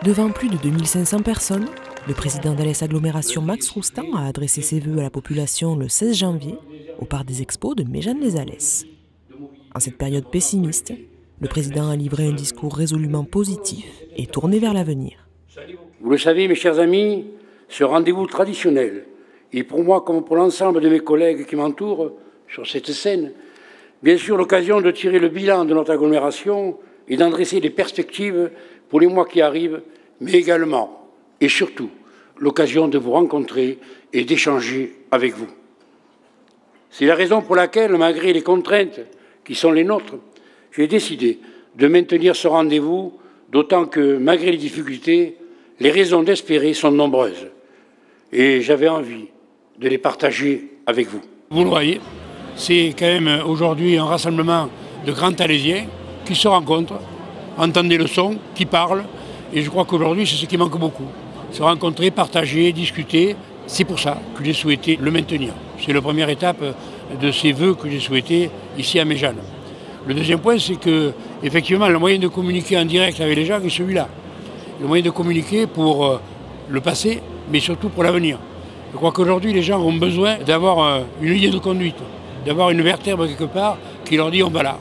Devant plus de 2500 personnes, le président d'Alès Agglomération Max Roustan a adressé ses vœux à la population le 16 janvier au parc des expos de Méjeanne-les-Alès. En cette période pessimiste, le président a livré un discours résolument positif et tourné vers l'avenir. Vous le savez, mes chers amis, ce rendez-vous traditionnel est pour moi, comme pour l'ensemble de mes collègues qui m'entourent sur cette scène, bien sûr l'occasion de tirer le bilan de notre agglomération et d'en dresser des perspectives pour les mois qui arrivent, mais également et surtout l'occasion de vous rencontrer et d'échanger avec vous. C'est la raison pour laquelle, malgré les contraintes qui sont les nôtres, j'ai décidé de maintenir ce rendez-vous, d'autant que, malgré les difficultés, les raisons d'espérer sont nombreuses. Et j'avais envie de les partager avec vous. Vous le voyez, c'est quand même aujourd'hui un rassemblement de grands Alésiens qui se rencontrent, entendent des leçons, qui parlent. Et je crois qu'aujourd'hui, c'est ce qui manque beaucoup. Se rencontrer, partager, discuter. C'est pour ça que j'ai souhaité le maintenir. C'est la première étape de ces vœux que j'ai souhaité ici à Méjeanne. Le deuxième point, c'est que, effectivement, le moyen de communiquer en direct avec les gens est celui-là. Le moyen de communiquer pour le passé, mais surtout pour l'avenir. Je crois qu'aujourd'hui, les gens ont besoin d'avoir une ligne de conduite, d'avoir une vertèbre quelque part qui leur dit on va là.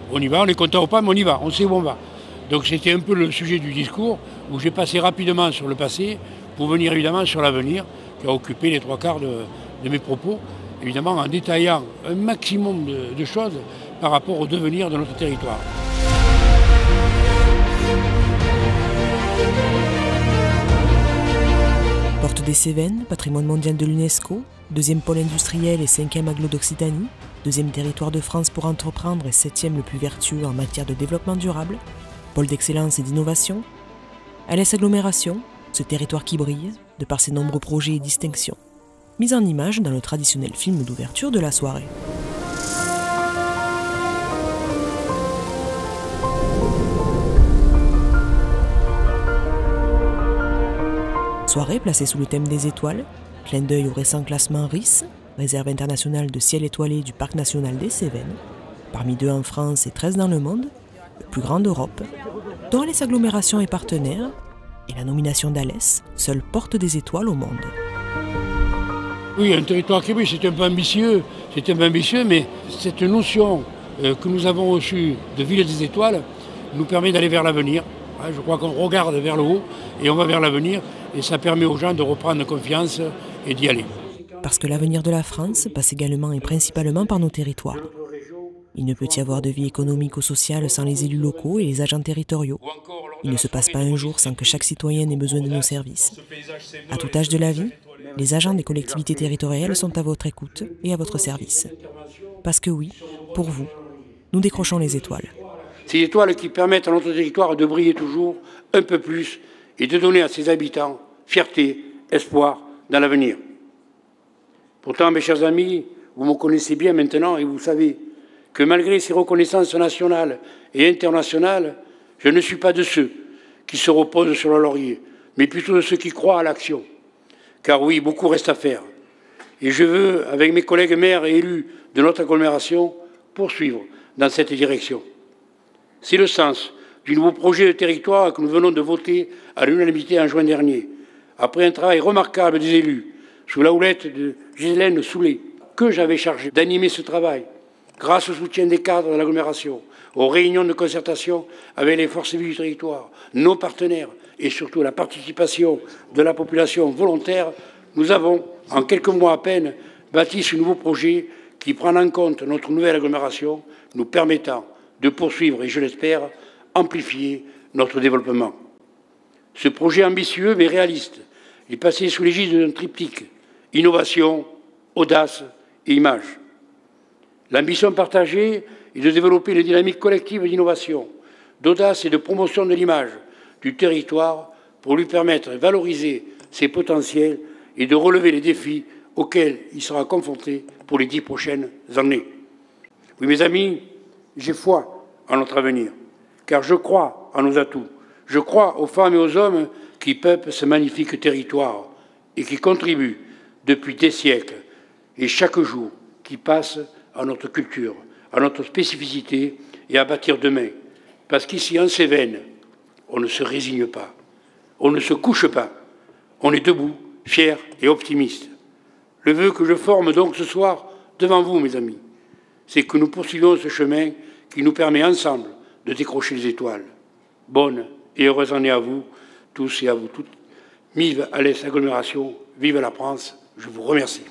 On y va, on est content ou pas, mais on y va, on sait où on va. Donc c'était un peu le sujet du discours, où j'ai passé rapidement sur le passé pour venir évidemment sur l'avenir, qui a occupé les trois quarts de mes propos, évidemment en détaillant un maximum de choses par rapport au devenir de notre territoire. Porte des Cévennes, patrimoine mondial de l'UNESCO, deuxième pôle industriel et cinquième agglo d'Occitanie, deuxième territoire de France pour entreprendre et septième le plus vertueux en matière de développement durable, pôle d'excellence et d'innovation, Alès Agglomération, ce territoire qui brille de par ses nombreux projets et distinctions, mis en image dans le traditionnel film d'ouverture de la soirée. Soirée placée sous le thème des étoiles, clin d'œil au récent classement RIS, réserve internationale de ciel étoilé du Parc national des Cévennes, parmi 2 en France et 13 dans le monde, le plus grand d'Europe, dont Alès Agglomération est partenaire, et la nomination d'Alès, seule porte des étoiles au monde. Oui, un territoire qui brille, c'est un peu ambitieux, mais cette notion que nous avons reçue de ville des étoiles nous permet d'aller vers l'avenir. Je crois qu'on regarde vers le haut et on va vers l'avenir, et ça permet aux gens de reprendre confiance et d'y aller. Parce que l'avenir de la France passe également et principalement par nos territoires. Il ne peut y avoir de vie économique ou sociale sans les élus locaux et les agents territoriaux. Il ne se passe pas un jour sans que chaque citoyen ait besoin de nos services. À tout âge de la vie, les agents des collectivités territoriales sont à votre écoute et à votre service. Parce que oui, pour vous, nous décrochons les étoiles. Ces étoiles qui permettent à notre territoire de briller toujours un peu plus et de donner à ses habitants fierté, espoir dans l'avenir. Pourtant, mes chers amis, vous me connaissez bien maintenant et vous savez que malgré ces reconnaissances nationales et internationales, je ne suis pas de ceux qui se reposent sur le laurier, mais plutôt de ceux qui croient à l'action. Car oui, beaucoup reste à faire. Et je veux, avec mes collègues maires et élus de notre agglomération, poursuivre dans cette direction. C'est le sens du nouveau projet de territoire que nous venons de voter à l'unanimité en juin dernier, après un travail remarquable des élus, sous la houlette de Gisèle Soulet, que j'avais chargé d'animer ce travail, grâce au soutien des cadres de l'agglomération, aux réunions de concertation avec les forces vives du territoire, nos partenaires et surtout la participation de la population volontaire, nous avons, en quelques mois à peine, bâti ce nouveau projet qui prend en compte notre nouvelle agglomération, nous permettant de poursuivre et, je l'espère, amplifier notre développement. Ce projet ambitieux mais réaliste est passé sous l'égide d'un triptyque: innovation, audace et image. L'ambition partagée est de développer une dynamique collective d'innovation, d'audace et de promotion de l'image du territoire pour lui permettre de valoriser ses potentiels et de relever les défis auxquels il sera confronté pour les 10 prochaines années. Oui, mes amis, j'ai foi en notre avenir, car je crois en nos atouts. Je crois aux femmes et aux hommes qui peuplent ce magnifique territoire et qui contribuent depuis des siècles et chaque jour qui passe à notre culture, à notre spécificité et à bâtir demain. Parce qu'ici, en Cévennes, on ne se résigne pas. On ne se couche pas. On est debout, fier et optimiste. Le vœu que je forme donc ce soir devant vous, mes amis, c'est que nous poursuivions ce chemin qui nous permet ensemble de décrocher les étoiles. Bonne et heureuse année à vous tous et à vous toutes. Vive à l'Est agglomération, vive la France, je vous remercie.